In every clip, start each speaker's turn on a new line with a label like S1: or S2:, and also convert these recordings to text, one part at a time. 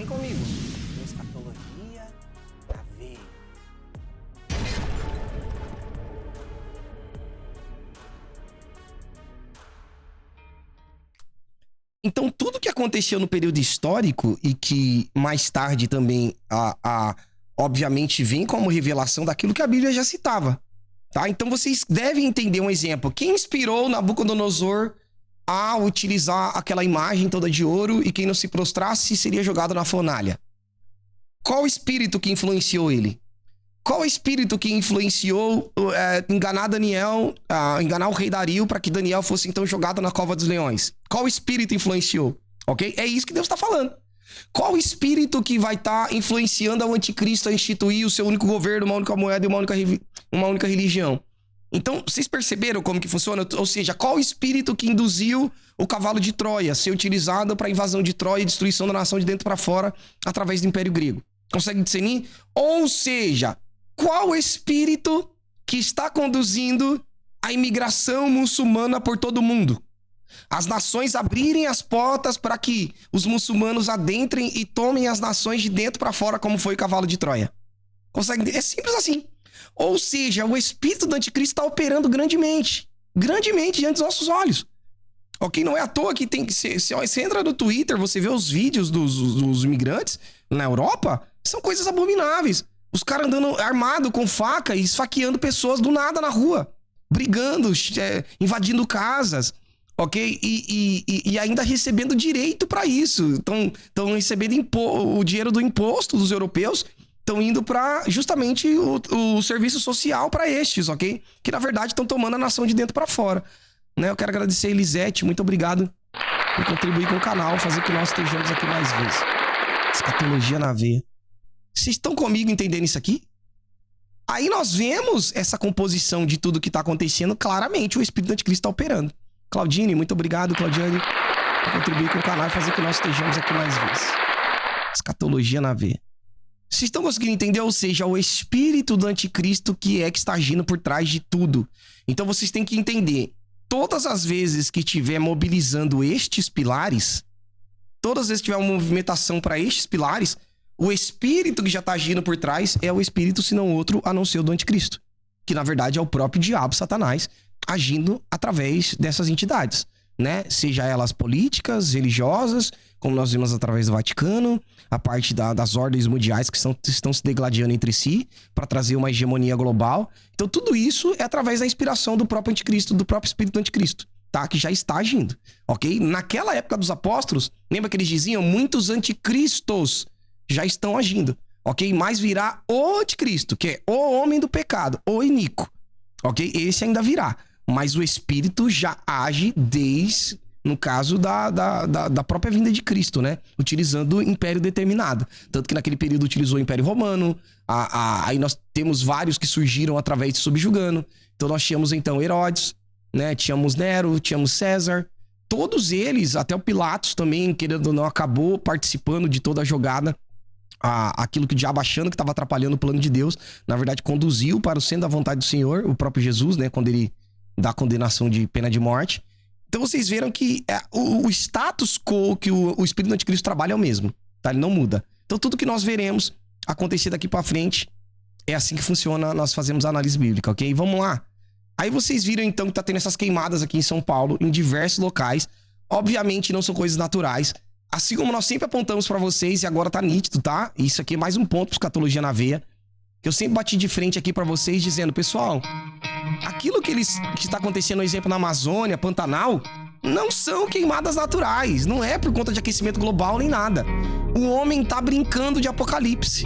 S1: Vem comigo. Escatologia na veia. Então, tudo que aconteceu no período histórico e que mais tarde também, obviamente, vem como revelação daquilo que a Bíblia já citava, tá? Então, vocês devem entender um exemplo. Quem inspirou Nabucodonosor a utilizar aquela imagem toda de ouro e quem não se prostrasse seria jogado na fornalha? Qual espírito que influenciou ele? Qual espírito que influenciou enganar Daniel, enganar o rei Dario para que Daniel fosse então jogado na cova dos leões? Qual espírito influenciou? Ok? É isso que Deus está falando. Qual espírito que vai estar influenciando o anticristo a instituir o seu único governo, uma única moeda e uma única religião? Então, vocês perceberam como que funciona? Ou seja, qual espírito que induziu o cavalo de Troia a ser utilizado para a invasão de Troia e destruição da nação de dentro para fora através do Império Grego? Consegue discernir? Ou seja, qual espírito que está conduzindo a imigração muçulmana por todo o mundo? As nações abrirem as portas para que os muçulmanos adentrem e tomem as nações de dentro para fora, como foi o cavalo de Troia. Consegue? É simples assim. Ou seja, o espírito do anticristo está operando grandemente diante dos nossos olhos. Ok? Não é à toa que tem que ser. Você entra no Twitter, você vê os vídeos dos imigrantes na Europa, são coisas abomináveis. Os caras andando armado com faca e esfaqueando pessoas do nada na rua. Brigando, invadindo casas, ok? E ainda recebendo direito para isso. Estão recebendo o dinheiro do imposto dos europeus, estão indo para justamente o serviço social para estes, ok? Que na verdade estão tomando a nação de dentro para fora. Né? Eu quero agradecer a Elisete, muito obrigado por contribuir com o canal, fazer que nós estejamos aqui mais vezes. Escatologia na veia. Vocês estão comigo entendendo isso aqui? Aí nós vemos essa composição de tudo que está acontecendo, claramente o espírito do anticristo está operando. Claudine, muito obrigado, Claudiane, por contribuir com o canal e fazer que nós estejamos aqui mais vezes. Escatologia na veia. Vocês estão conseguindo entender? Ou seja, o espírito do anticristo que está agindo por trás de tudo. Então vocês têm que entender, todas as vezes que estiver mobilizando estes pilares, todas as vezes que tiver uma movimentação para estes pilares, o espírito que já está agindo por trás é o espírito, se não outro, a não ser o do anticristo. Que, na verdade, é o próprio diabo, Satanás, agindo através dessas entidades, né? Seja elas políticas, religiosas, como nós vimos através do Vaticano, a parte das ordens mundiais que estão se degladiando entre si para trazer uma hegemonia global. Então, tudo isso é através da inspiração do próprio anticristo, do próprio espírito do anticristo, tá? Que já está agindo, ok? Naquela época dos apóstolos, lembra que eles diziam? Muitos anticristos já estão agindo, ok? Mas virá o anticristo, que é o homem do pecado, o iníquo, ok? Esse ainda virá, mas o espírito já age desde, no caso da própria vinda de Cristo, né? Utilizando o império determinado. Tanto que naquele período utilizou o Império Romano, aí nós temos vários que surgiram através de subjugando. Então nós tínhamos então Herodes, né? Tínhamos Nero, tínhamos César. Todos eles, até o Pilatos também, querendo ou não, acabou participando de toda a jogada. Aquilo que o diabo, achando que estava atrapalhando o plano de Deus, na verdade conduziu para o centro da vontade do Senhor, o próprio Jesus, né, quando ele dá a condenação de pena de morte. Então vocês viram que o status quo que o espírito do anticristo trabalha é o mesmo, tá? Ele não muda. Então tudo que nós veremos acontecer daqui para frente é assim que funciona, nós fazemos a análise bíblica, ok? Vamos lá. Aí vocês viram então que tá tendo essas queimadas aqui em São Paulo, em diversos locais. Obviamente não são coisas naturais. Assim como nós sempre apontamos pra vocês, e agora tá nítido, tá? Isso aqui é mais um ponto pra Escatologia na Veia, que eu sempre bati de frente aqui pra vocês, dizendo, pessoal, aquilo que está acontecendo, por exemplo, na Amazônia, Pantanal, não são queimadas naturais, não é por conta de aquecimento global nem nada. O homem tá brincando de apocalipse.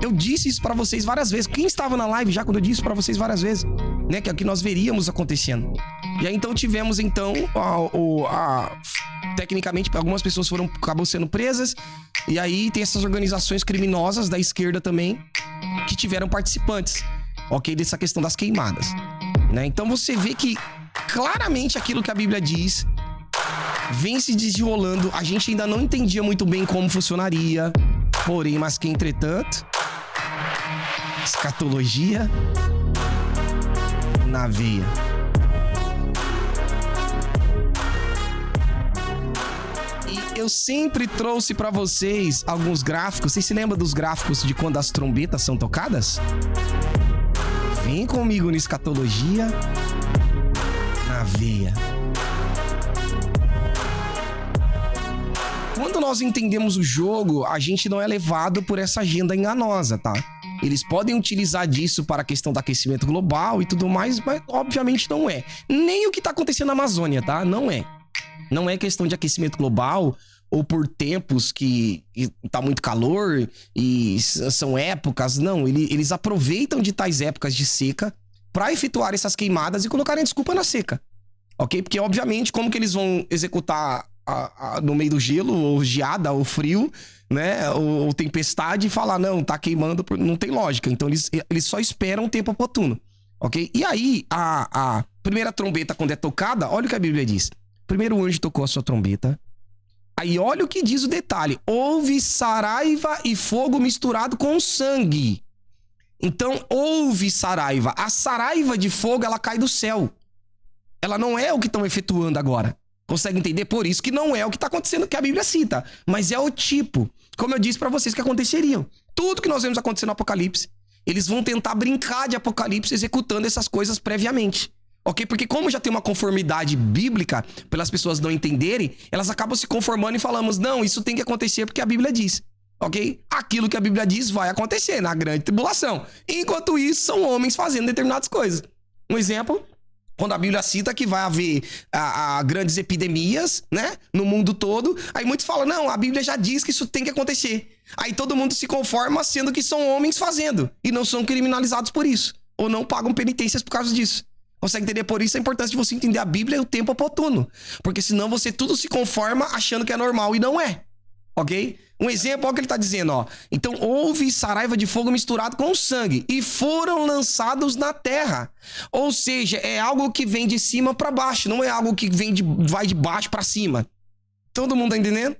S1: Eu disse isso pra vocês várias vezes. Quem estava na live já quando eu disse isso pra vocês várias vezes, né? Que é o que nós veríamos acontecendo. E aí então tivemos então tecnicamente algumas pessoas acabam sendo presas, e aí tem essas organizações criminosas da esquerda também que tiveram participantes, ok, dessa questão das queimadas, né? Então você vê que claramente aquilo que a Bíblia diz vem se desenrolando. A gente ainda não entendia muito bem como funcionaria, porém, mas que entretanto, escatologia na veia. Eu sempre trouxe pra vocês alguns gráficos. Vocês se lembram dos gráficos de quando as trombetas são tocadas? Vem comigo no Escatologia na veia. Quando nós entendemos o jogo, a gente não é levado por essa agenda enganosa, tá? Eles podem utilizar disso para a questão do aquecimento global e tudo mais, mas obviamente não é. Nem o que tá acontecendo na Amazônia, tá? Não é. Não é questão de aquecimento global ou por tempos que tá muito calor e são épocas. Não, eles aproveitam de tais épocas de seca para efetuar essas queimadas e colocarem desculpa na seca, ok? Porque, obviamente, como que eles vão executar no meio do gelo, ou geada, ou frio, né? Ou tempestade e falar, não, tá queimando, não tem lógica. Então, eles só esperam o tempo oportuno, ok? E aí, a primeira trombeta, quando é tocada, olha o que a Bíblia diz. Primeiro anjo tocou a sua trombeta. Aí olha o que diz o detalhe. Houve saraiva e fogo misturado com sangue. Então houve saraiva. A saraiva de fogo, ela cai do céu. Ela não é o que estão efetuando agora. Consegue entender? Por isso que não é o que está acontecendo, que a Bíblia cita. Mas é o tipo. Como eu disse para vocês que aconteceriam. Tudo que nós vemos acontecer no Apocalipse. Eles vão tentar brincar de Apocalipse executando essas coisas previamente. Ok? Porque como já tem uma conformidade bíblica, pelas pessoas não entenderem, elas acabam se conformando e falamos, não, isso tem que acontecer porque a Bíblia diz. Ok? Aquilo que a Bíblia diz vai acontecer na grande tribulação. Enquanto isso, são homens fazendo determinadas coisas. Um exemplo, quando a Bíblia cita que vai haver grandes epidemias, né? No mundo todo, aí muitos falam, não, a Bíblia já diz que isso tem que acontecer. Aí todo mundo se conforma sendo que são homens fazendo e não são criminalizados por isso. Ou não pagam penitências por causa disso. Consegue entender? Por isso a importância de você entender a Bíblia e o tempo oportuno. Porque senão você tudo se conforma achando que é normal e não é. Ok? Um exemplo, olha o que ele está dizendo, ó. Então, houve saraiva de fogo misturado com sangue e foram lançados na terra. Ou seja, é algo que vem de cima para baixo, não é algo que vai de baixo para cima. Todo mundo tá entendendo?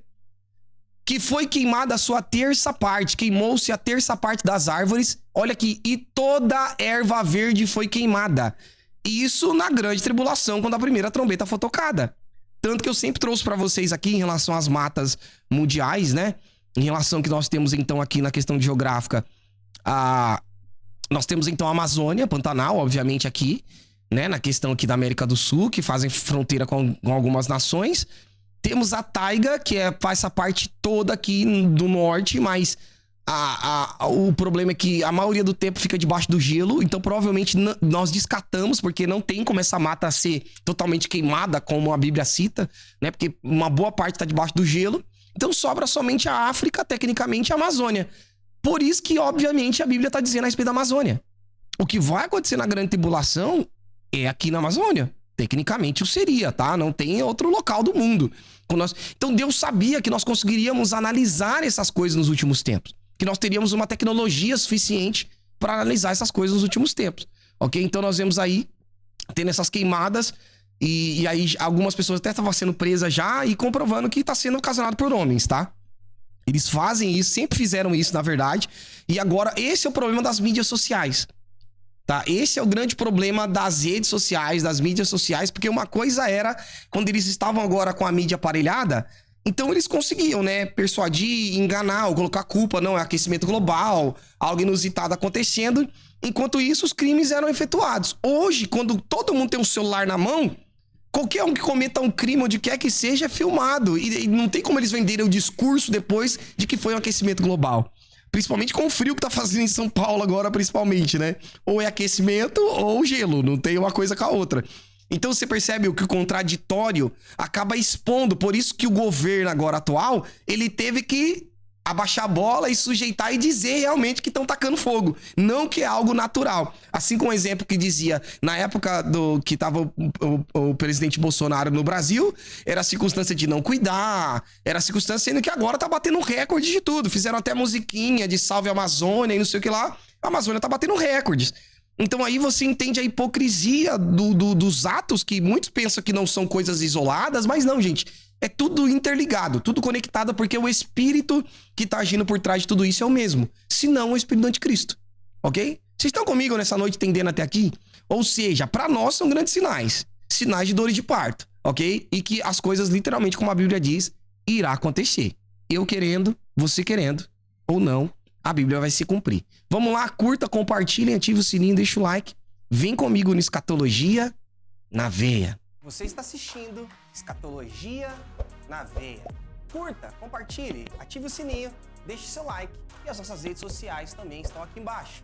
S1: Que foi queimada a sua terça parte, queimou-se a terça parte das árvores. Olha aqui, e toda erva verde foi queimada. Isso na grande tribulação, quando a primeira trombeta for tocada. Tanto que eu sempre trouxe para vocês aqui em relação às matas mundiais, né? Em relação que nós temos então aqui na questão geográfica, nós temos então a Amazônia, Pantanal, obviamente aqui, né? Na questão aqui da América do Sul, que fazem fronteira com algumas nações. Temos a taiga, que faz essa parte toda aqui do norte, mas o problema é que a maioria do tempo fica debaixo do gelo, então provavelmente nós descartamos, porque não tem como essa mata ser totalmente queimada, como a Bíblia cita, né? Porque uma boa parte está debaixo do gelo, então sobra somente a África, tecnicamente a Amazônia. Por isso que, obviamente, a Bíblia está dizendo a respeito da Amazônia. O que vai acontecer na grande tribulação é aqui na Amazônia. Tecnicamente o seria, tá? Não tem outro local do mundo. Então Deus sabia que nós conseguiríamos analisar essas coisas nos últimos tempos. Que nós teríamos uma tecnologia suficiente para analisar essas coisas nos últimos tempos, ok? Então nós vemos aí, tendo essas queimadas, e aí algumas pessoas até estavam sendo presas já e comprovando que está sendo ocasionado por homens, tá? Eles fazem isso, sempre fizeram isso, na verdade, e agora esse é o problema das mídias sociais, tá? Esse é o grande problema das redes sociais, das mídias sociais, porque uma coisa era, quando eles estavam agora com a mídia aparelhada, então eles conseguiam, né, persuadir, enganar ou colocar culpa, não, é aquecimento global, algo inusitado acontecendo. Enquanto isso, os crimes eram efetuados. Hoje, quando todo mundo tem um celular na mão, qualquer um que cometa um crime, onde quer que seja, é filmado. E não tem como eles venderem o discurso depois de que foi um aquecimento global. Principalmente com o frio que tá fazendo em São Paulo agora, principalmente, né? Ou é aquecimento ou gelo, não tem uma coisa com a outra. Então você percebe que o contraditório acaba expondo, por isso que o governo agora atual, ele teve que abaixar a bola e sujeitar e dizer realmente que estão tacando fogo, não que é algo natural. Assim como o exemplo que dizia, na época que estava o presidente Bolsonaro no Brasil, era a circunstância de não cuidar, era a circunstância sendo que agora tá batendo recorde de tudo, fizeram até musiquinha de Salve Amazônia e não sei o que lá, a Amazônia tá batendo recordes. Então aí você entende a hipocrisia dos atos, que muitos pensam que não são coisas isoladas, mas não, gente. É tudo interligado, tudo conectado, porque o espírito que tá agindo por trás de tudo isso é o mesmo. Se não, o espírito do anticristo. Ok? Vocês estão comigo nessa noite entendendo até aqui? Ou seja, para nós são grandes sinais. Sinais de dores de parto, ok? E que as coisas, literalmente, como a Bíblia diz, irá acontecer. Eu querendo, você querendo ou não, a Bíblia vai se cumprir. Vamos lá, curta, compartilhem, ative o sininho, deixa o like. Vem comigo no Escatologia na Veia. Você está assistindo Escatologia na Veia. Curta, compartilhe, ative o sininho, deixe seu like e as nossas redes sociais também estão aqui embaixo.